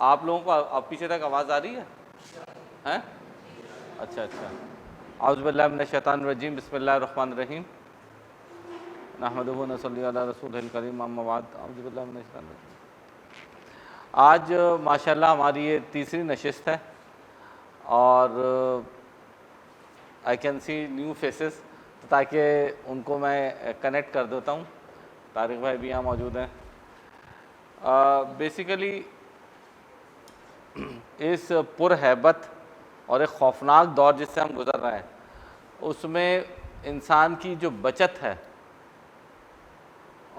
آپ لوگوں کو اب پیچھے تک آواز آ رہی ہے ہیں؟ اچھا اچھا. اعوذ باللہ من الشیطان الرجیم. بسم اللہ الرحمن الرحیم. نحمدہ و نصلی علی رسولہ الکریم. اما بعد. اعوذ باللہ من الشیطان الرجیم. آج ماشاءاللہ ہماری یہ تیسری نشست ہے اور I can see new phases, تاکہ ان کو میں کنیکٹ کر دیتا ہوں. طارق بھائی بھی یہاں موجود ہیں. بیسیکلی اس پرہیبت اور ایک خوفناک دور جس سے ہم گزر رہے ہیں، اس میں انسان کی جو بچت ہے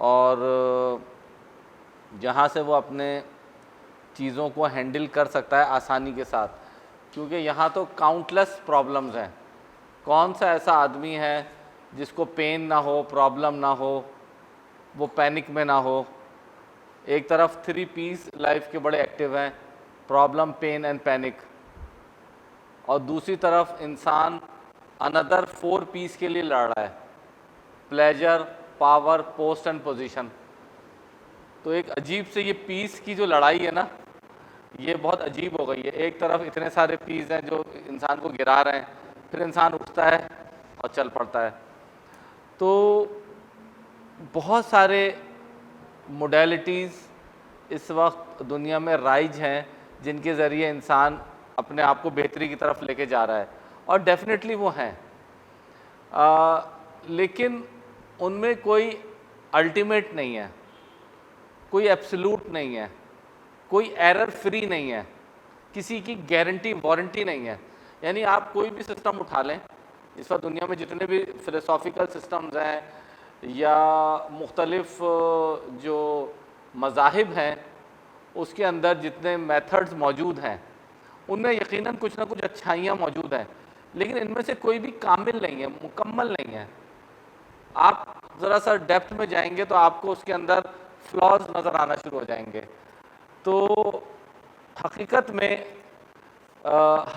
اور جہاں سے وہ اپنے چیزوں کو ہینڈل کر سکتا ہے آسانی کے ساتھ، کیونکہ یہاں تو کاؤنٹلیس پرابلمز ہیں. کون سا ایسا آدمی ہے جس کو پین نہ ہو، پرابلم نہ ہو، وہ پینک میں نہ ہو. ایک طرف 3 P's لائف کے بڑے ایکٹیو ہیں، پرابلم، پین اینڈ پینک، اور دوسری طرف انسان اندر 4 P's کے لیے لڑ رہا ہے، pleasure, power, post and position. تو ایک عجیب سے یہ پیس کی جو لڑائی ہے نا، یہ بہت عجیب ہو گئی ہے. ایک طرف اتنے سارے پیس ہیں جو انسان کو گرا رہے ہیں، پھر انسان اٹھتا ہے اور چل پڑتا ہے. تو بہت سارے موڈیلٹیز اس وقت دنیا میں رائج ہیں جن کے ذریعے انسان اپنے آپ کو بہتری کی طرف لے کے جا رہا ہے، اور ڈیفینیٹلی وہ ہیں، لیکن ان میں کوئی الٹیمیٹ نہیں ہے، کوئی ایبسولوٹ نہیں ہے، کوئی ایرر فری نہیں ہے، کسی کی گارنٹی وارنٹی نہیں ہے. یعنی آپ کوئی بھی سسٹم اٹھا لیں، اس وقت دنیا میں جتنے بھی فلسافیکل سسٹمز ہیں یا مختلف جو مذاہب ہیں، اس کے اندر جتنے میتھڈز موجود ہیں، ان میں یقیناً کچھ نہ کچھ اچھائیاں موجود ہیں، لیکن ان میں سے کوئی بھی کامل نہیں ہے، مکمل نہیں ہے. آپ ذرا سا ڈیپتھ میں جائیں گے تو آپ کو اس کے اندر فلاز نظر آنا شروع ہو جائیں گے. تو حقیقت میں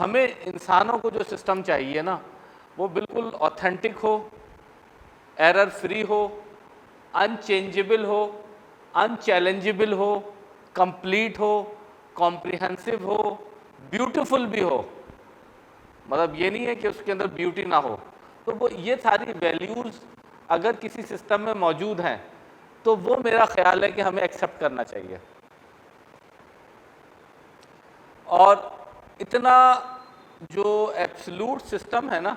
ہمیں انسانوں کو جو سسٹم چاہیے نا، وہ بالکل اوتھینٹک ہو، ایرر فری ہو، انچینجبل ہو، انچیلنجبل ہو، کمپلیٹ ہو، کمپریہنسو ہو، بیوٹیفل بھی ہو. مطلب یہ نہیں ہے کہ اس کے اندر بیوٹی نہ ہو. تو وہ یہ ساری ویلیوز اگر کسی سسٹم میں موجود ہیں تو وہ میرا خیال ہے کہ ہمیں ایکسیپٹ کرنا چاہیے. اور اتنا جو ایبسولوٹ سسٹم ہے نا،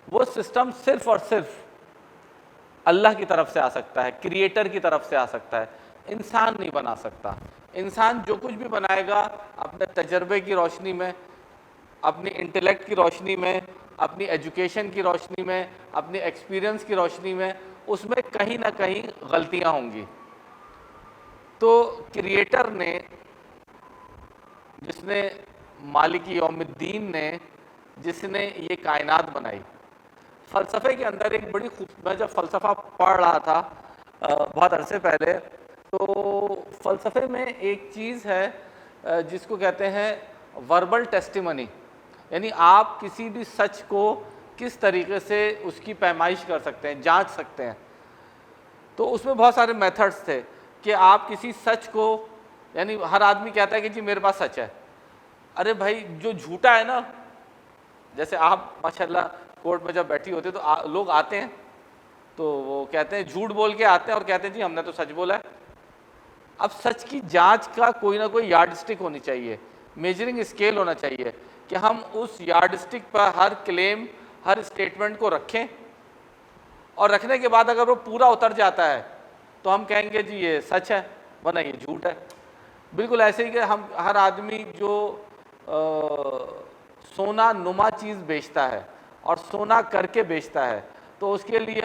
وہ سسٹم صرف اور صرف اللہ کی طرف سے آ سکتا ہے، کریٹر کی طرف سے آ سکتا ہے. انسان نہیں بنا سکتا. انسان جو کچھ بھی بنائے گا اپنے تجربے کی روشنی میں، اپنی انٹلیکٹ کی روشنی میں، اپنی ایجوکیشن کی روشنی میں، اپنی ایکسپیرینس کی روشنی میں، اس میں کہیں نہ کہیں غلطیاں ہوں گی. تو کریٹر نے، جس نے مالک یوم الدین نے، جس نے یہ کائنات بنائی، فلسفے کے اندر ایک بڑی میں جب فلسفہ پڑھ رہا تھا بہت عرصے پہلے، تو فلسفے میں ایک چیز ہے جس کو کہتے ہیں وربل ٹیسٹیمنی. یعنی آپ کسی بھی سچ کو کس طریقے سے اس کی پیمائش کر سکتے ہیں، جانچ سکتے ہیں. تو اس میں بہت سارے میتھڈز تھے کہ آپ کسی سچ کو، یعنی ہر آدمی کہتا ہے کہ جی میرے پاس سچ ہے. ارے بھائی جو جھوٹا ہے نا، جیسے آپ ماشاءاللہ کورٹ میں جب بیٹھی ہوتے تو لوگ آتے ہیں تو وہ کہتے ہیں، جھوٹ بول کے آتے ہیں اور کہتے ہیں جی ہم نے تو سچ بولا ہے. اب سچ کی جانچ کا کوئی نہ کوئی یارڈ اسٹک ہونی چاہیے، میجرنگ اسکیل ہونا چاہیے کہ ہم اس یارڈ اسٹک پر ہر کلیم، ہر اسٹیٹمنٹ کو رکھیں، اور رکھنے کے بعد اگر وہ پورا اتر جاتا ہے تو ہم کہیں گے جی یہ سچ ہے، ورنہ یہ جھوٹ ہے. بالکل ایسے ہی کہ ہم ہر آدمی جو سونا نما چیز بیچتا ہے اور سونا کر کے بیچتا ہے، تو اس کے لیے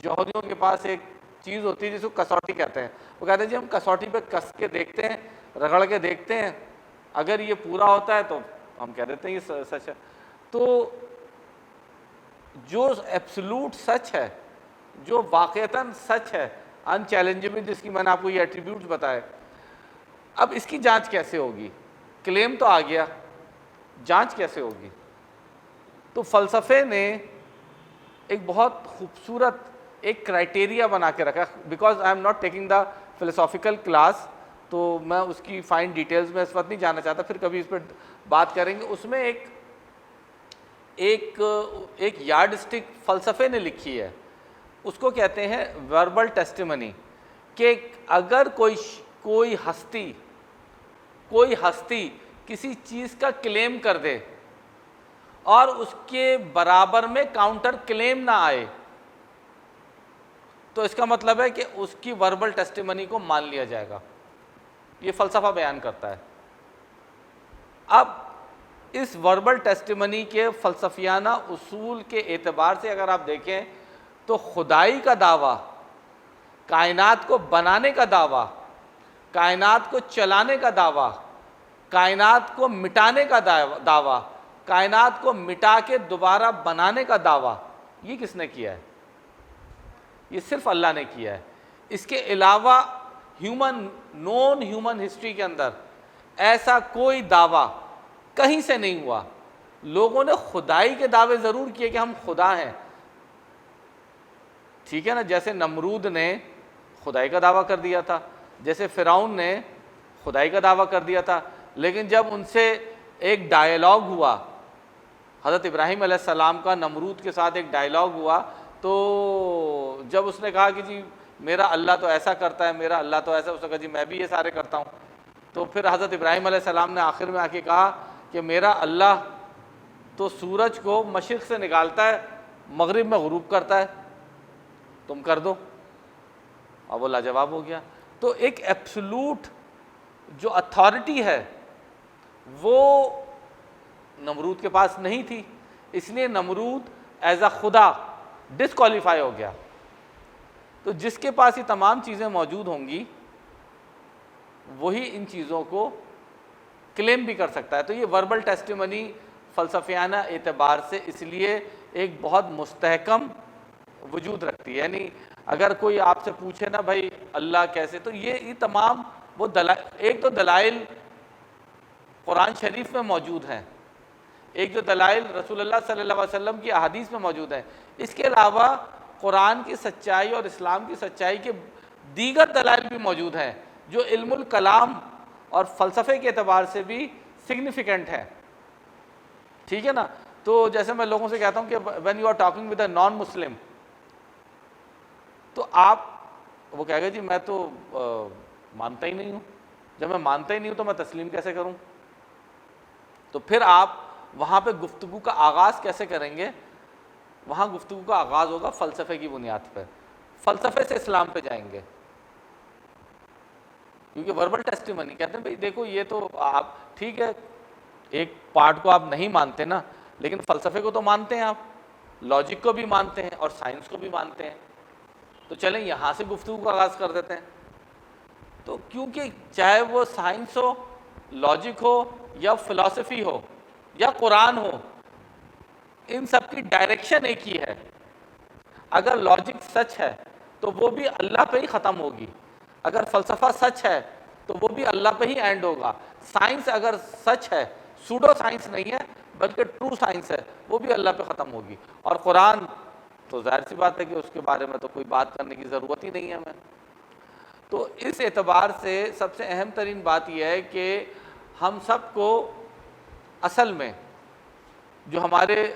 جوہریوں کے پاس ایک چیز ہوتی ہے جس کو کسوٹی کہتے ہیں. وہ کہتے ہیں جی ہم کسوٹی پہ کس کے دیکھتے ہیں، رگڑ کے دیکھتے ہیں، اگر یہ پورا ہوتا ہے تو ہم کہہ دیتے ہیں یہ سچ ہے. تو جو ایبسولوٹ سچ ہے، جو واقعتاً سچ ہے، انچیلنجبل، جس کی میں نے آپ کو یہ ایٹریبیوٹس بتائے، اب اس کی جانچ کیسے ہوگی؟ کلیم تو آ گیا، جانچ کیسے ہوگی؟ تو فلسفے نے ایک بہت خوبصورت ایک کرائٹیریا بنا کے رکھا. Because I am not taking the philosophical class, تو میں اس کی فائن ڈیٹیلز میں اس وقت نہیں جانا چاہتا، پھر کبھی اس پہ بات کریں گے۔ اس میں ایک یارڈ اسٹک فلسفے نے لکھی ہے، اس کو کہتے ہیں وربل ٹیسٹیمنی، کہ اگر کوئی ہستی کسی چیز کا کلیم کر دے اور اس کے برابر میں کاؤنٹر کلیم نہ آئے تو اس کا مطلب ہے کہ اس کی وربل ٹیسٹیمنی کو مان لیا جائے گا۔ یہ فلسفہ بیان کرتا ہے۔ اب اس وربل ٹیسٹیمنی کے فلسفیانہ اصول کے اعتبار سے اگر آپ دیکھیں تو خدائی کا دعویٰ، کائنات کو بنانے کا دعویٰ، کائنات کو چلانے کا دعویٰ، کائنات کو مٹانے کا دعویٰ، کائنات کو مٹا کے دوبارہ بنانے کا دعویٰ، یہ کس نے کیا ہے؟ یہ صرف اللہ نے کیا ہے۔ اس کے علاوہ نون ہیومن ہسٹری کے اندر ایسا کوئی دعویٰ کہیں سے نہیں ہوا۔ لوگوں نے خدائی کے دعوے ضرور کیے کہ ہم خدا ہیں، ٹھیک ہے نا، جیسے نمرود نے خدائی کا دعویٰ کر دیا تھا، جیسے فرعون نے خدائی کا دعویٰ کر دیا تھا، لیکن جب ان سے ایک ڈائیلاگ ہوا، حضرت ابراہیم علیہ السلام کا نمرود کے ساتھ ایک ڈائیلاگ ہوا، تو جب اس نے کہا کہ جی میرا اللہ تو ایسا کرتا ہے، میرا اللہ تو ایسا، اس نے کہا جی میں بھی یہ سارے کرتا ہوں، تو پھر حضرت ابراہیم علیہ السلام نے آخر میں آ کے کہا کہ میرا اللہ تو سورج کو مشرق سے نکالتا ہے، مغرب میں غروب کرتا ہے، تم کر دو۔ اب وہ لاجواب ہو گیا۔ تو ایک ایبسولوٹ جو اتھارٹی ہے وہ نمرود کے پاس نہیں تھی، اس لیے نمرود ایز اے خدا ڈسکوالیفائی ہو گیا۔ تو جس کے پاس یہ تمام چیزیں موجود ہوں گی وہی ان چیزوں کو کلیم بھی کر سکتا ہے۔ تو یہ وربل ٹیسٹیمنی فلسفیانہ اعتبار سے اس لیے ایک بہت مستحکم وجود رکھتی ہے، یعنی اگر کوئی آپ سے پوچھے نا بھائی اللہ کیسے، تو یہ تمام وہ ایک تو دلائل قرآن شریف میں موجود ہیں، ایک جو دلائل رسول اللہ صلی اللہ علیہ وسلم کی احادیث میں موجود ہیں، اس کے علاوہ قرآن کی سچائی اور اسلام کی سچائی کے دیگر دلائل بھی موجود ہیں جو علم الکلام اور فلسفے کے اعتبار سے بھی سگنیفیکنٹ ہے، ٹھیک ہے نا۔ تو جیسے میں لوگوں سے کہتا ہوں کہ when you are talking with a non Muslim، تو وہ کہے گا جی میں تو مانتا ہی نہیں ہوں، جب میں مانتا ہی نہیں ہوں تو میں تسلیم کیسے کروں؟ تو پھر آپ وہاں پہ گفتگو کا آغاز کیسے کریں گے؟ وہاں گفتگو کا آغاز ہوگا فلسفے کی بنیاد پہ، فلسفے سے اسلام پہ جائیں گے، کیونکہ وربل ٹیسٹیمنی کہتے ہیں بھائی دیکھو یہ تو آپ ٹھیک ہے ایک پارٹ کو آپ نہیں مانتے نا، لیکن فلسفے کو تو مانتے ہیں، آپ لاجک کو بھی مانتے ہیں اور سائنس کو بھی مانتے ہیں، تو چلیں یہاں سے گفتگو کا آغاز کر دیتے ہیں۔ تو کیونکہ چاہے وہ سائنس ہو، لاجک ہو، یا فلسفی ہو، یا قرآن ہو، ان سب کی ڈائریکشن ایک ہی ہے۔ اگر لاجک سچ ہے تو وہ بھی اللہ پہ ہی ختم ہوگی، اگر فلسفہ سچ ہے تو وہ بھی اللہ پہ ہی اینڈ ہوگا۔ سائنس اگر سچ ہے، سوڈو سائنس نہیں ہے بلکہ ٹرو سائنس ہے، وہ بھی اللہ پہ ختم ہوگی۔ اور قرآن تو ظاہر سی بات ہے کہ اس کے بارے میں تو کوئی بات کرنے کی ضرورت ہی نہیں ہے ہمیں۔ تو اس اعتبار سے سب سے اہم ترین بات یہ ہے کہ ہم سب کو اصل میں جو ہمارے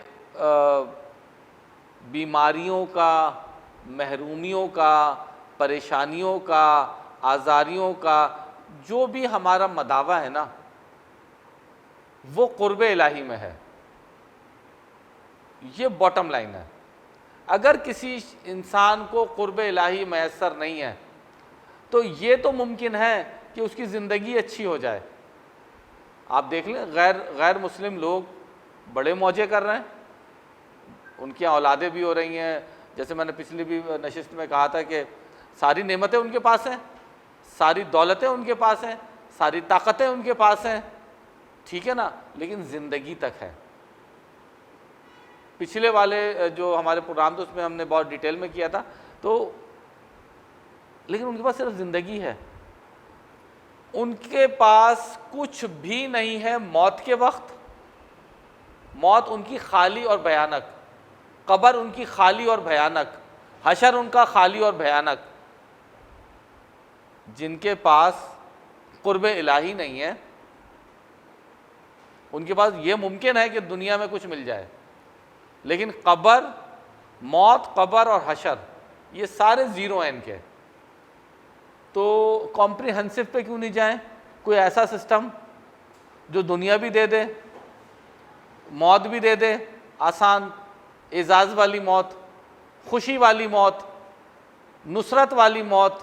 بیماریوں کا، محرومیوں کا، پریشانیوں کا، آزاریوں کا جو بھی ہمارا مداوع ہے نا، وہ قرب الہی میں ہے، یہ باٹم لائن ہے۔ اگر کسی انسان کو قرب الہی میسر نہیں ہے تو یہ تو ممکن ہے کہ اس کی زندگی اچھی ہو جائے۔ آپ دیکھ لیں غیر مسلم لوگ بڑے موجے کر رہے ہیں، ان کی اولادیں بھی ہو رہی ہیں، جیسے میں نے پچھلی بھی نشست میں کہا تھا کہ ساری نعمتیں ان کے پاس ہیں، ساری دولتیں ان کے پاس ہیں، ساری طاقتیں ان کے پاس ہیں، ٹھیک ہے نا، لیکن زندگی تک ہے۔ پچھلے والے جو ہمارے پروگرام تھے اس میں ہم نے بہت ڈیٹیل میں کیا تھا، تو لیکن ان کے پاس صرف زندگی ہے، ان کے پاس کچھ بھی نہیں ہے موت کے وقت۔ موت ان کی خالی اور بھیانک، قبر ان کی خالی اور بھیانک، حشر ان کا خالی اور بھیانک۔ جن کے پاس قرب الہی نہیں ہے. ان کے پاس یہ ممکن ہے کہ دنیا میں کچھ مل جائے، لیکن قبر، موت، قبر اور حشر یہ سارے زیرو ہیں ان کے. تو کمپریہنسو پہ کیوں نہیں جائیں؟ کوئی ایسا سسٹم جو دنیا بھی دے دے، موت بھی دے دے، آسان، اعزاز والی موت، خوشی والی موت، نصرت والی موت،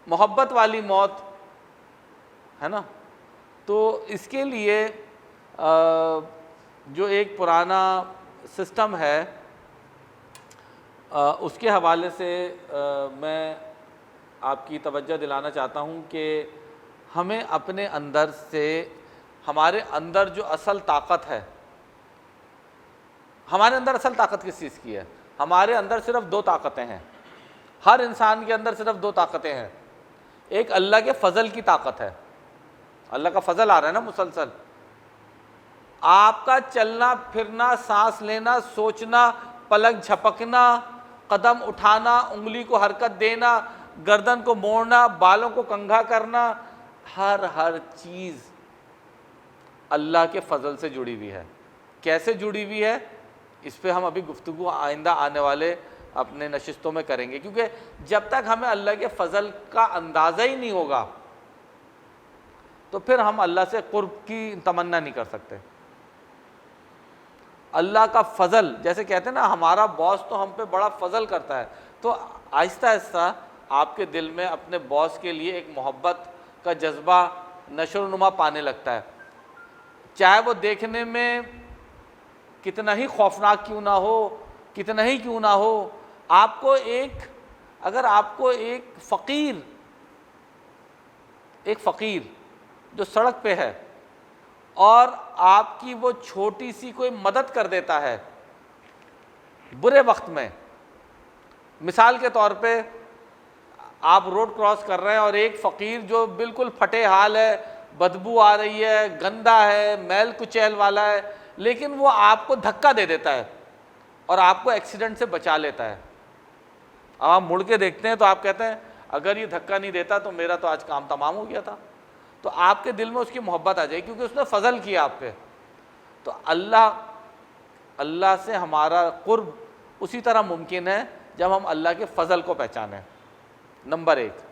محبت والی موت، ہے نا. تو اس کے لیے جو ایک پرانا سسٹم ہے اس کے حوالے سے میں آپ کی توجہ دلانا چاہتا ہوں کہ ہمیں اپنے اندر سے، ہمارے اندر جو اصل طاقت ہے، ہمارے اندر اصل طاقت کس چیز کی ہے؟ ہمارے اندر صرف دو طاقتیں ہیں. ہر انسان کے اندر صرف دو طاقتیں ہیں. ایک اللہ کے فضل کی طاقت ہے، اللہ کا فضل آ رہا ہے نا مسلسل. آپ کا چلنا پھرنا، سانس لینا، سوچنا، پلک جھپکنا، قدم اٹھانا، انگلی کو حرکت دینا، گردن کو موڑنا، بالوں کو کنگھا کرنا، ہر چیز اللہ کے فضل سے جڑی ہوئی ہے. کیسے جڑی ہوئی ہے؟ اس پہ ہم ابھی گفتگو آئندہ آنے والے اپنے نشستوں میں کریں گے، کیونکہ جب تک ہمیں اللہ کے فضل کا اندازہ ہی نہیں ہوگا تو پھر ہم اللہ سے قرب کی تمنا نہیں کر سکتے. اللہ کا فضل، جیسے کہتے ہیں نا ہمارا باس تو ہم پہ بڑا فضل کرتا ہے، تو آہستہ آہستہ آپ کے دل میں اپنے باس کے لیے ایک محبت کا جذبہ نشو و نما پانے لگتا ہے. چاہے وہ دیکھنے میں کتنا ہی خوفناک کیوں نہ ہو، کتنا ہی کیوں نہ ہو. آپ کو اگر آپ کو ایک فقیر جو سڑک پہ ہے اور آپ کی وہ چھوٹی سی کوئی مدد کر دیتا ہے برے وقت میں، مثال کے طور پہ آپ روڈ کراس کر رہے ہیں اور ایک فقیر جو بالکل پھٹے حال ہے، بدبو آ رہی ہے، گندا ہے، میل کچیل والا ہے، لیکن وہ آپ کو دھکا دے دیتا ہے اور آپ کو ایکسیڈنٹ سے بچا لیتا ہے. اب آپ مڑ کے دیکھتے ہیں تو آپ کہتے ہیں اگر یہ دھکا نہیں دیتا تو میرا تو آج کام تمام ہو گیا تھا. تو آپ کے دل میں اس کی محبت آ جائے کیونکہ اس نے فضل کیا آپ پہ. تو اللہ سے ہمارا قرب اسی طرح ممکن ہے جب ہم اللہ کے فضل کو پہچانیں. نمبر 1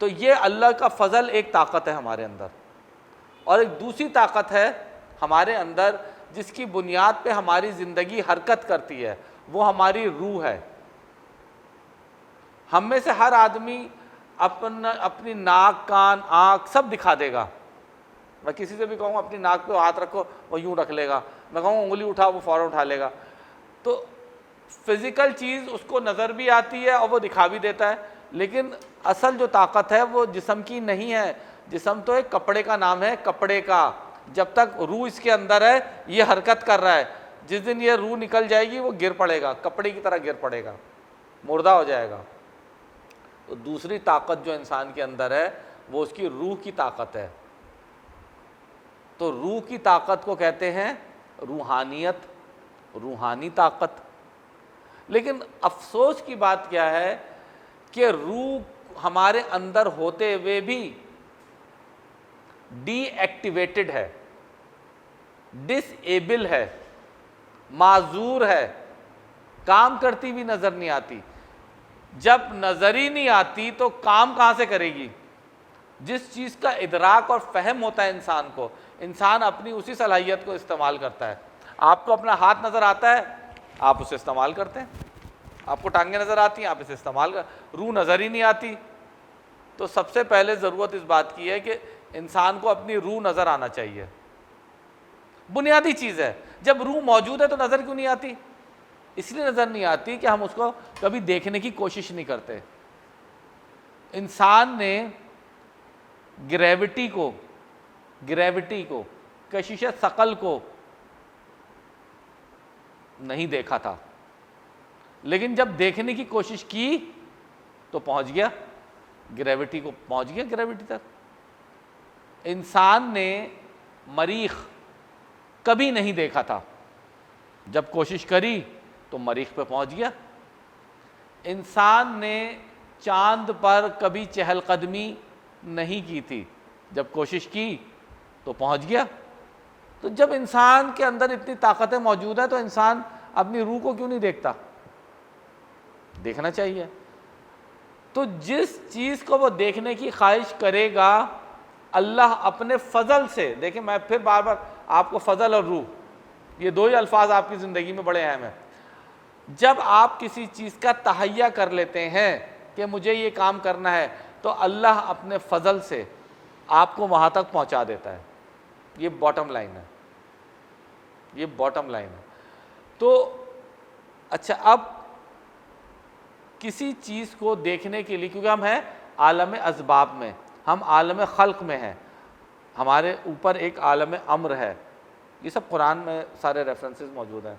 تو یہ اللہ کا فضل ایک طاقت ہے ہمارے اندر. اور ایک دوسری طاقت ہے ہمارے اندر جس کی بنیاد پہ ہماری زندگی حرکت کرتی ہے، وہ ہماری روح ہے. ہم میں سے ہر آدمی اپنی ناک، کان، آنکھ سب دکھا دے گا. میں کسی سے بھی کہوں اپنی ناک پہ ہاتھ رکھو، وہ یوں رکھ لے گا. میں کہوں انگلی اٹھا، وہ فوراً اٹھا لے گا. تو فزیکل چیز اس کو نظر بھی آتی ہے اور وہ دکھا بھی دیتا ہے، لیکن اصل جو طاقت ہے وہ جسم کی نہیں ہے. جسم تو ایک کپڑے کا نام ہے، کپڑے کا. جب تک روح اس کے اندر ہے یہ حرکت کر رہا ہے. جس دن یہ روح نکل جائے گی وہ گر پڑے گا، کپڑے کی طرح گر پڑے گا، مردہ ہو جائے گا. تو دوسری طاقت جو انسان کے اندر ہے وہ اس کی روح کی طاقت ہے. تو روح کی طاقت کو کہتے ہیں روحانیت، روحانی طاقت. لیکن افسوس کی بات کیا ہے کہ روح ہمارے اندر ہوتے ہوئے بھی ڈی ایکٹیویٹڈ ہے، ڈس ایبل ہے، معذور ہے، کام کرتی بھی نظر نہیں آتی. جب نظر ہی نہیں آتی تو کام کہاں سے کرے گی؟ جس چیز کا ادراک اور فہم ہوتا ہے انسان کو، انسان اپنی اسی صلاحیت کو استعمال کرتا ہے. آپ کو اپنا ہاتھ نظر آتا ہے، آپ اسے استعمال کرتے ہیں. آپ کو ٹانگیں نظر آتی ہیں، آپ اسے استعمال روح نظر ہی نہیں آتی. تو سب سے پہلے ضرورت اس بات کی ہے کہ انسان کو اپنی روح نظر آنا چاہیے. بنیادی چیز ہے. جب روح موجود ہے تو نظر کیوں نہیں آتی؟ اس لیے نظر نہیں آتی کہ ہم اس کو کبھی دیکھنے کی کوشش نہیں کرتے. انسان نے گریوٹی کو کشش ثقل کو نہیں دیکھا تھا، لیکن جب دیکھنے کی کوشش کی تو پہنچ گیا گریوٹی تک. انسان نے مریخ کبھی نہیں دیکھا تھا، جب کوشش کری تو مریخ پہ پہنچ گیا. انسان نے چاند پر کبھی چہل قدمی نہیں کی تھی، جب کوشش کی تو پہنچ گیا. تو جب انسان کے اندر اتنی طاقتیں موجود ہیں تو انسان اپنی روح کو کیوں نہیں دیکھتا؟ دیکھنا چاہیے. تو جس چیز کو وہ دیکھنے کی خواہش کرے گا اللہ اپنے فضل سے، دیکھیں میں پھر بار بار آپ کو فضل اور روح یہ دو ہی الفاظ آپ کی زندگی میں بڑے اہم ہیں. جب آپ کسی چیز کا تہیہ کر لیتے ہیں کہ مجھے یہ کام کرنا ہے تو اللہ اپنے فضل سے آپ کو وہاں تک پہنچا دیتا ہے. یہ باٹم لائن ہے، یہ باٹم لائن ہے. تو اچھا، اب کسی چیز کو دیکھنے کے لیے، کیونکہ ہم ہیں عالم اسباب میں، ہم عالم خلق میں ہیں، ہمارے اوپر ایک عالم امر ہے. یہ سب قرآن میں سارے ریفرنسز موجود ہیں.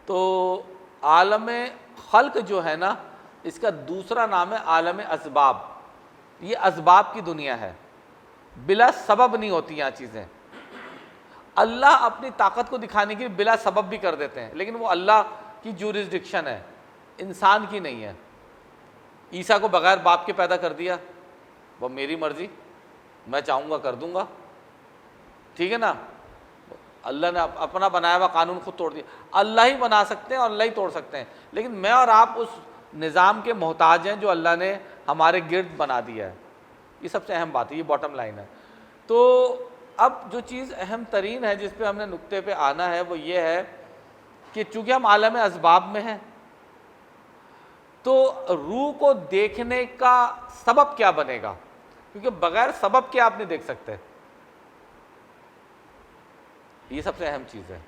تو عالم خلق جو ہے نا، اس کا دوسرا نام ہے عالم اسباب. یہ اسباب کی دنیا ہے، بلا سبب نہیں ہوتی یہاں چیزیں. اللہ اپنی طاقت کو دکھانے کے لیے بلا سبب بھی کر دیتے ہیں، لیکن وہ اللہ کی جورسڈکشن ہے، انسان کی نہیں ہے. عیسیٰ کو بغیر باپ کے پیدا کر دیا، وہ میری مرضی، میں چاہوں گا کر دوں گا، ٹھیک ہے نا. اللہ نے اپنا بنایا ہوا قانون خود توڑ دیا. اللہ ہی بنا سکتے ہیں اور اللہ ہی توڑ سکتے ہیں، لیکن میں اور آپ اس نظام کے محتاج ہیں جو اللہ نے ہمارے گرد بنا دیا ہے. یہ سب سے اہم بات ہے، یہ باٹم لائن ہے. تو اب جو چیز اہم ترین ہے جس پہ ہم نے نقطے پہ آنا ہے وہ یہ ہے کہ چونکہ ہم عالم اسباب میں ہیں تو روح کو دیکھنے کا سبب کیا بنے گا، کیونکہ بغیر سبب کے آپ نہیں دیکھ سکتے. یہ سب سے اہم چیز ہے،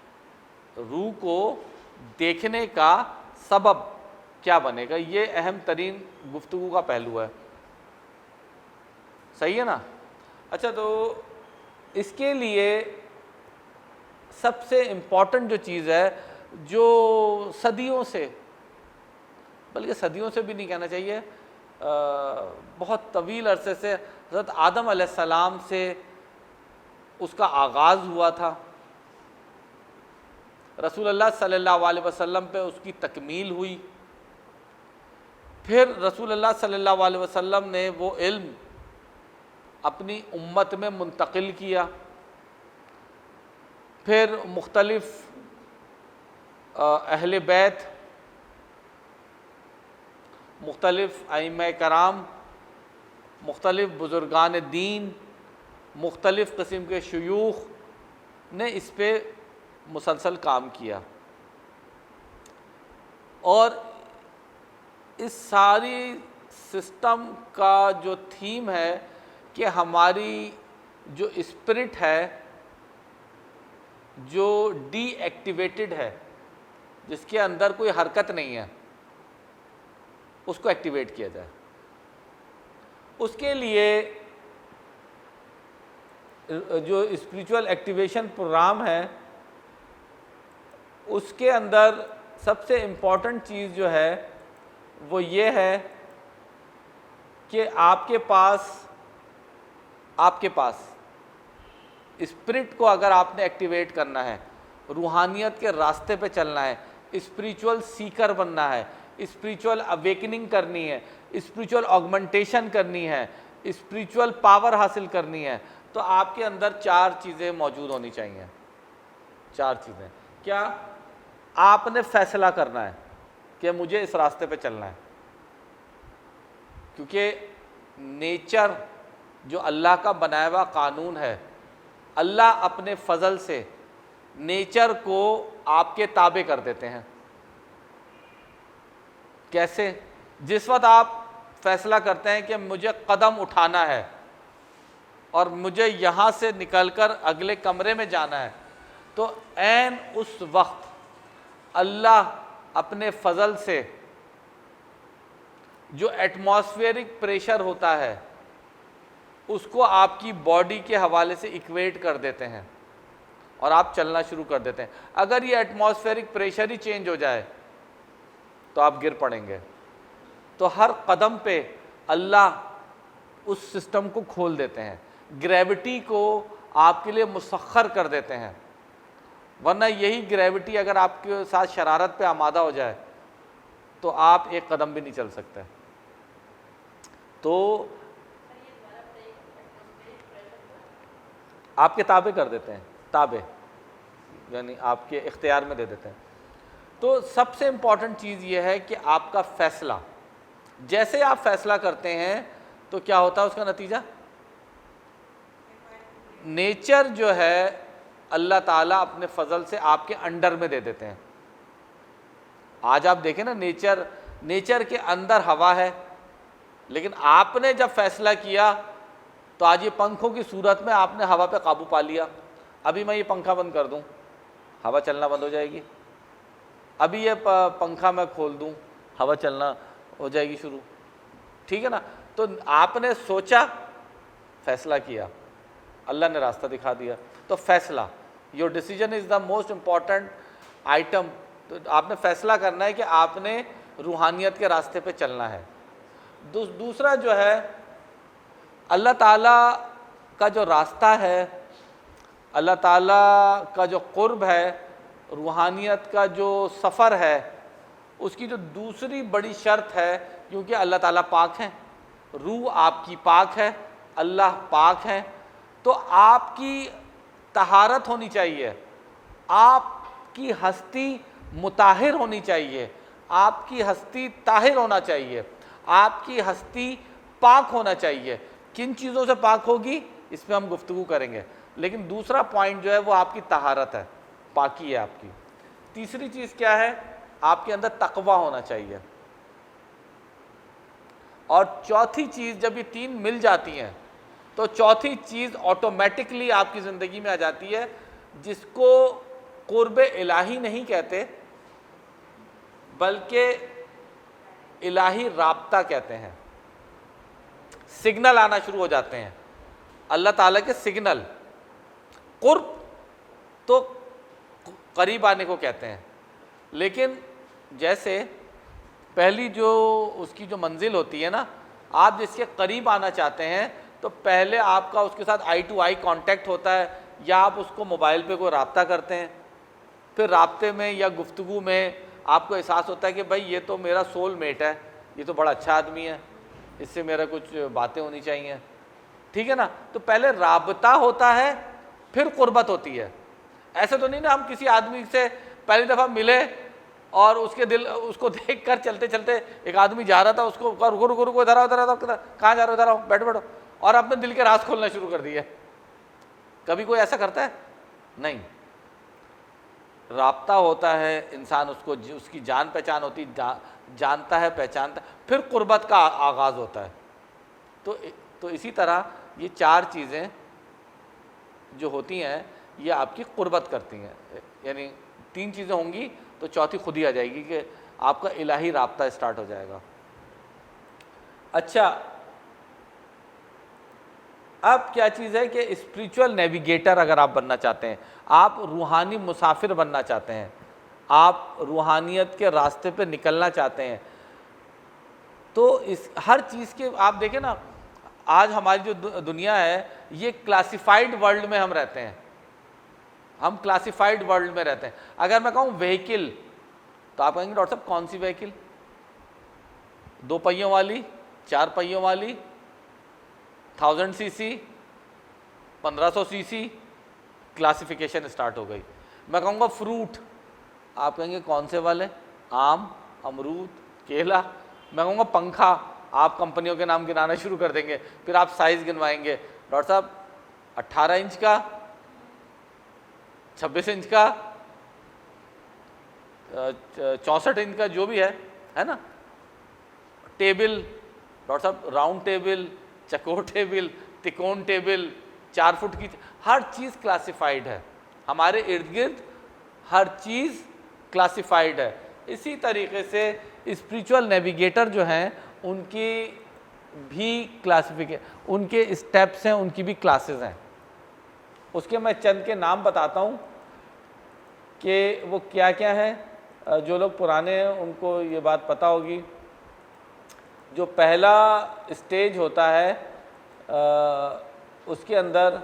روح کو دیکھنے کا سبب کیا بنے گا، یہ اہم ترین گفتگو کا پہلو ہے. صحیح ہے نا. اچھا، تو اس کے لیے سب سے امپورٹنٹ جو چیز ہے، جو صدیوں سے، بلکہ صدیوں سے بھی نہیں کہنا چاہیے، بہت طویل عرصے سے حضرت آدم علیہ السلام سے اس کا آغاز ہوا تھا، رسول اللہ صلی اللہ علیہ وسلم پہ اس کی تکمیل ہوئی، پھر رسول اللہ صلی اللہ علیہ وسلم نے وہ علم اپنی امت میں منتقل کیا، پھر مختلف اہل بیت، مختلف ائمہ کرام، مختلف بزرگان دین، مختلف قسم کے شیوخ نے اس پہ مسلسل کام کیا. اور اس ساری سسٹم کا جو تھیم ہے کہ ہماری جو اسپرٹ ہے، جو ڈی ایکٹیویٹڈ ہے، جس کے اندر کوئی حرکت نہیں ہے، اس کو ایکٹیویٹ کیا جائے. اس کے لیے جو اسپریچول ایکٹیویشن پروگرام ہے، اس کے اندر سب سے امپورٹنٹ چیز جو ہے وہ یہ ہے کہ آپ کے پاس اسپرٹ کو اگر آپ نے ایکٹیویٹ کرنا ہے، روحانیت کے راستے پہ چلنا ہے، اسپریچول سیکر بننا ہے، اسپریچول اویکننگ کرنی ہے، اسپریچول آگمنٹیشن کرنی ہے، اسپریچول پاور حاصل کرنی ہے، تو آپ کے اندر 4 چیزیں موجود ہونی چاہیے. 4 چیزیں کیا؟ آپ نے فیصلہ کرنا ہے کہ مجھے اس راستے پہ چلنا ہے، کیونکہ نیچر جو اللہ کا بنایا ہوا قانون ہے، اللہ اپنے فضل سے نیچر کو آپ کے تابع کر دیتے ہیں. کیسے؟ جس وقت آپ فیصلہ کرتے ہیں کہ مجھے قدم اٹھانا ہے اور مجھے یہاں سے نکل کر اگلے کمرے میں جانا ہے، تو عین اس وقت اللہ اپنے فضل سے جو ایٹماسفیئرک پریشر ہوتا ہے اس کو آپ کی باڈی کے حوالے سے ایکویٹ کر دیتے ہیں اور آپ چلنا شروع کر دیتے ہیں. اگر یہ ایٹماسفیئرک پریشر ہی چینج ہو جائے تو آپ گر پڑیں گے. تو ہر قدم پہ اللہ اس سسٹم کو کھول دیتے ہیں، گریوٹی کو آپ کے لیے مسخر کر دیتے ہیں، ورنہ یہی گریوٹی اگر آپ کے ساتھ شرارت پہ آمادہ ہو جائے تو آپ ایک قدم بھی نہیں چل سکتے. تو آپ کے تابع کر دیتے ہیں، تابع یعنی آپ کے اختیار میں دے دیتے ہیں۔ تو سب سے امپورٹنٹ چیز یہ ہے کہ آپ کا فیصلہ، جیسے آپ فیصلہ کرتے ہیں تو کیا ہوتا ہے اس کا نتیجہ؟ نیچر جو ہے اللہ تعالیٰ اپنے فضل سے آپ کے انڈر میں دے دیتے ہیں۔ آج آپ دیکھیں نا، نیچر کے اندر ہوا ہے، لیکن آپ نے جب فیصلہ کیا تو آج یہ پنکھوں کی صورت میں آپ نے ہوا پہ قابو پا لیا۔ ابھی میں یہ پنکھا بند کر دوں، ہوا چلنا بند ہو جائے گی۔ ابھی یہ پنکھا میں کھول دوں، ہوا چلنا ہو جائے گی شروع، ٹھیک ہے نا؟ تو آپ نے سوچا، فیصلہ کیا، اللہ نے راستہ دکھا دیا۔ تو فیصلہ، your decision is the most important item. تو آپ نے فیصلہ کرنا ہے کہ آپ نے روحانیت کے راستے پہ چلنا ہے۔ دوسرا جو ہے، اللہ تعالیٰ کا جو راستہ ہے، اللہ تعالیٰ کا جو قرب ہے، روحانیت کا جو سفر ہے، اس کی جو دوسری بڑی شرط ہے، کیونکہ اللہ تعالیٰ پاک ہیں، روح آپ کی پاک ہے، اللہ پاک ہے، تو آپ کی طہارت ہونی چاہیے، آپ کی ہستی مطہر ہونی چاہیے، آپ کی ہستی طاہر ہونا چاہیے، آپ کی ہستی پاک ہونا چاہیے۔ کن چیزوں سے پاک ہوگی اس پہ ہم گفتگو کریں گے، لیکن دوسرا پوائنٹ جو ہے وہ آپ کی طہارت ہے، پاکی ہے آپ کی۔ تیسری چیز کیا ہے؟ آپ کے اندر تقویٰ ہونا چاہیے۔ اور چوتھی چیز، جب یہ تین مل جاتی ہیں تو چوتھی چیز آٹومیٹکلی آپ کی زندگی میں آ جاتی ہے، جس کو قرب الہی نہیں کہتے بلکہ الہی رابطہ کہتے ہیں۔ سگنل آنا شروع ہو جاتے ہیں، اللہ تعالیٰ کے سگنل۔ قرب تو قریب آنے کو کہتے ہیں، لیکن جیسے پہلی جو اس کی جو منزل ہوتی ہے نا، آپ جس کے قریب آنا چاہتے ہیں تو پہلے آپ کا اس کے ساتھ آئی ٹو آئی کانٹیکٹ ہوتا ہے، یا آپ اس کو موبائل پہ کوئی رابطہ کرتے ہیں، پھر رابطے میں یا گفتگو میں آپ کو احساس ہوتا ہے کہ بھائی یہ تو میرا سول میٹ ہے، یہ تو بڑا اچھا آدمی ہے، اس سے میرا کچھ باتیں ہونی چاہیے، ٹھیک ہے نا؟ تو پہلے رابطہ ہوتا ہے، پھر قربت ہوتی ہے۔ ایسے تو نہیں نا ہم کسی آدمی سے پہلی دفعہ ملے اور اس کو دیکھ کر چلتے چلتے ایک آدمی جا رہا تھا، اس کو رکو رکو رکو، ادھر آؤ ادھر آؤ، کہاں جا رہے ہو، ادھر آؤ، بیٹھو بیٹھو، اور اپنے دل کے راز کھولنا شروع کر دیے۔ کبھی کوئی ایسا کرتا ہے؟ نہیں۔ رابطہ ہوتا ہے، انسان اس کی جان پہچان ہوتی، جانتا ہے، پہچانتا ہے، پھر قربت کا آغاز ہوتا ہے۔ تو اسی طرح یہ چار چیزیں جو ہوتی ہیں یہ آپ کی قربت کرتی ہیں، یعنی تین چیزیں ہوں گی تو چوتھی خود ہی آ جائے گی کہ آپ کا الہی رابطہ اسٹارٹ ہو جائے گا۔ اچھا، اب کیا چیز ہے کہ اسپریچول نیویگیٹر اگر آپ بننا چاہتے ہیں، آپ روحانی مسافر بننا چاہتے ہیں، آپ روحانیت کے راستے پہ نکلنا چاہتے ہیں، تو ہر چیز کے آپ دیکھیں نا، آج ہماری جو دنیا ہے یہ کلاسیفائڈ ورلڈ میں ہم رہتے ہیں، ہم کلاسیفائڈ ورلڈ میں رہتے ہیں۔ اگر میں کہوں وہیکل تو آپ کہیں گے ڈاکٹر صاحب کون سی وہیکل؟ 2 پہیوں والی، 4 پہیوں والی، 1000 سی سی، 1500 سی سی، کلاسیفیکیشن اسٹارٹ ہو گئی۔ میں کہوں گا فروٹ، آپ کہیں گے کون سے والے؟ آم، امرود، کیلا۔ میں کہوں گا پنکھا، آپ کمپنیوں کے نام گنانا شروع کر دیں گے، پھر آپ سائز گنوائیں گے، ڈاکٹر صاحب 18 انچ کا، 26 انچ کا، 64 انچ کا، جو بھی ہے نا۔ ٹیبل، ڈاکٹر صاحب راؤنڈ ٹیبل، چکور ٹیبل، تکون ٹیبل، 4 فٹ کی، ہر چیز کلاسیفائڈ ہے، ہمارے ارد گرد ہر چیز کلاسیفائڈ ہے۔ اسی طریقے سے اسپریچول نیویگیٹر جو ہیں ان کی بھی ان کے اسٹیپس ہیں، ان کی بھی کلاسز ہیں۔ اس کے میں چند کے نام بتاتا ہوں کہ وہ کیا کیا ہیں، جو لوگ پرانے ہیں ان کو یہ بات پتہ ہوگی۔ جو پہلا اسٹیج ہوتا ہے اس کے اندر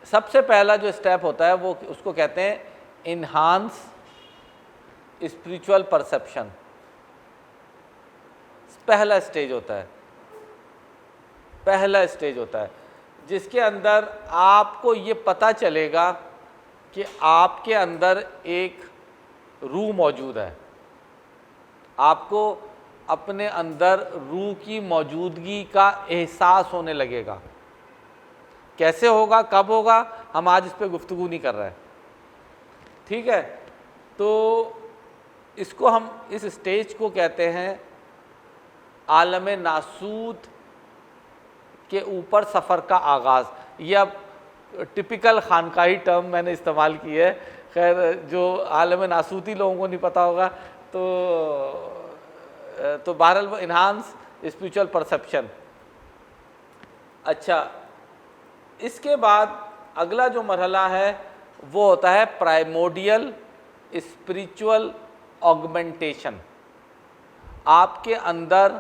سب سے پہلا جو اسٹیپ ہوتا ہے وہ اس کو کہتے ہیں انہانس اسپریچول پرسیپشن پہلا اسٹیج ہوتا ہے، پہلا اسٹیج ہوتا ہے جس کے اندر آپ کو یہ پتہ چلے گا کہ آپ کے اندر ایک روح موجود ہے، آپ کو اپنے اندر روح کی موجودگی کا احساس ہونے لگے گا۔ کیسے ہوگا، کب ہوگا، ہم آج اس پہ گفتگو نہیں کر رہے، ٹھیک ہے؟ تو اس کو ہم اس اسٹیج کو کہتے ہیں عالم ناسوت کے اوپر سفر کا آغاز۔ یہ اب ٹپیکل خانقاہی ٹرم میں نے استعمال کی ہے، خیر جو عالم ناسوتی لوگوں کو نہیں پتہ ہوگا تو بہرحال وہ انہانس اسپریچول پرسیپشن۔ اچھا، اس کے بعد اگلا جو مرحلہ ہے وہ ہوتا ہے پرائمورڈیل اسپریچول آگمنٹیشن۔ آپ کے اندر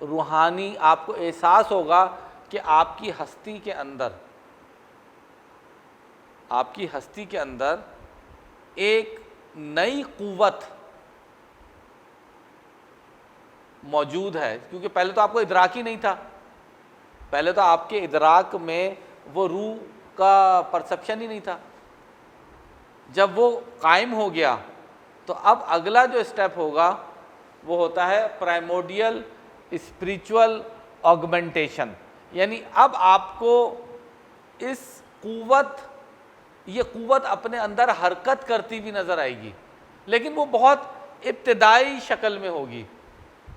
روحانی، آپ کو احساس ہوگا کہ آپ کی ہستی کے اندر، آپ کی ہستی کے اندر ایک نئی قوت موجود ہے، کیونکہ پہلے تو آپ کو ادراک ہی نہیں تھا، پہلے تو آپ کے ادراک میں وہ روح کا پرسیپشن ہی نہیں تھا۔ جب وہ قائم ہو گیا تو اب اگلا جو اسٹیپ ہوگا وہ ہوتا ہے پرائمورڈیل اسپریچول آگمنٹیشن، یعنی اب آپ کو اس قوت، یہ قوت اپنے اندر حرکت کرتی ہوئی نظر آئے گی، لیکن وہ بہت ابتدائی شکل میں ہوگی،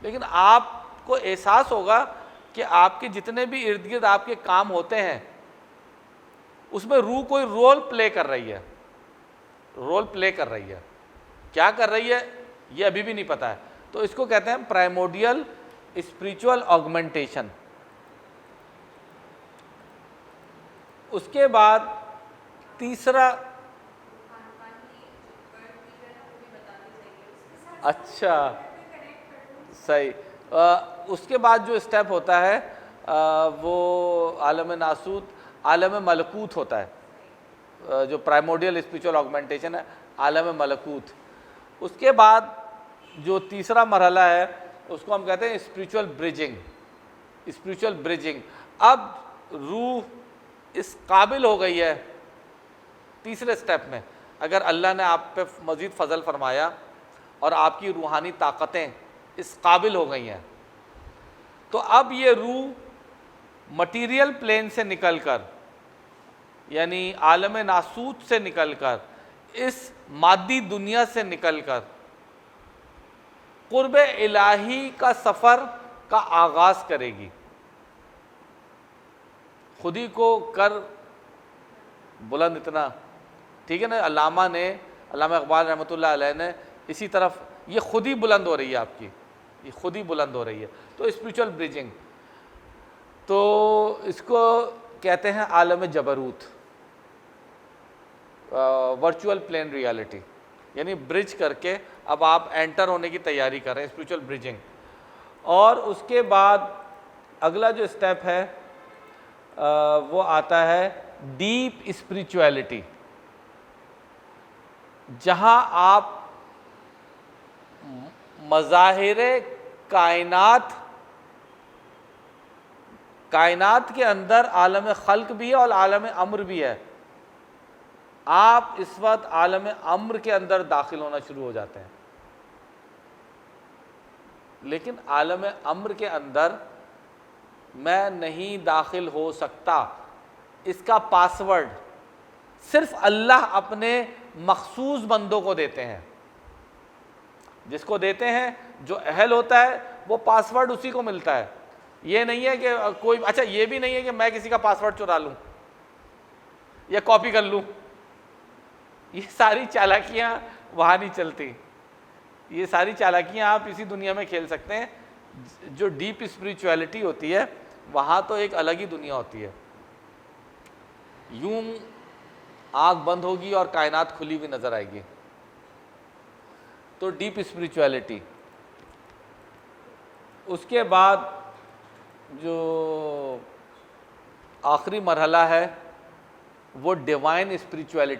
لیکن آپ کو احساس ہوگا کہ آپ کے جتنے بھی ارد گرد آپ کے کام ہوتے ہیں اس میں روح کوئی رول پلے کر رہی ہے، رول پلے کر رہی ہے، کیا کر رہی ہے یہ ابھی بھی نہیں پتہ ہے۔ تو اس کو کہتے ہیں پرائمورڈیل اسپریچول آگمنٹیشن۔ اس کے بعد تیسرا، اچھا صحیح، اس کے بعد جو اسٹیپ ہوتا ہے وہ عالم ناسوت، عالم ملکوت ہوتا ہے، جو پرائمورڈیل اسپریچول آگمنٹیشن ہے عالم ملکوت۔ اس کے بعد جو تیسرا مرحلہ ہے اس کو ہم کہتے ہیں اسپریچول بریجنگ، اسپریچول بریجنگ۔ اب روح اس قابل ہو گئی ہے تیسرے سٹیپ میں، اگر اللہ نے آپ پہ مزید فضل فرمایا اور آپ کی روحانی طاقتیں اس قابل ہو گئی ہیں، تو اب یہ روح مٹیریل پلین سے نکل کر، یعنی عالم ناسوت سے نکل کر، اس مادی دنیا سے نکل کر قرب الہی کا سفر کا آغاز کرے گی۔ خود ہی کو کر بلند اتنا، ٹھیک ہے نا، علامہ اقبال رحمۃ اللہ علیہ نے اسی طرف، یہ خود ہی بلند ہو رہی ہے آپ کی، یہ خود ہی بلند ہو رہی ہے۔ تو اسپریچول بریجنگ، تو اس کو کہتے ہیں عالم جبروت، ورچوئل پلین ریالٹی، یعنی برج کر کے اب آپ انٹر ہونے کی تیاری کر رہے ہیں، اسپریچول بریجنگ۔ اور اس کے بعد اگلا جو اسٹیپ ہے وہ آتا ہے ڈیپ اسپریچویلٹی، جہاں آپ مظاہر کائنات کے اندر عالم خلق بھی ہے اور عالم امر بھی ہے، آپ اس وقت عالم امر کے اندر داخل ہونا شروع ہو جاتے ہیں۔ لیکن عالم امر کے اندر میں نہیں داخل ہو سکتا، اس کا پاسورڈ صرف اللہ اپنے مخصوص بندوں کو دیتے ہیں، جس کو دیتے ہیں جو اہل ہوتا ہے وہ پاسورڈ اسی کو ملتا ہے۔ یہ نہیں ہے کہ کوئی، اچھا یہ بھی نہیں ہے کہ میں کسی کا پاسورڈ چرا لوں یا کاپی کر لوں، یہ ساری چالاکیاں وہاں نہیں چلتی، یہ ساری چالاکیاں آپ اسی دنیا میں کھیل سکتے ہیں۔ جو ڈیپ اسپریچویلٹی ہوتی ہے وہاں تو ایک الگ ہی دنیا ہوتی ہے، یوں آنکھ بند ہوگی اور کائنات کھلی ہوئی نظر آئے گی۔ تو ڈیپ اسپریچویلٹی۔ اس کے بعد جو آخری مرحلہ ہے وہ ڈیوائن اسپریچویلٹی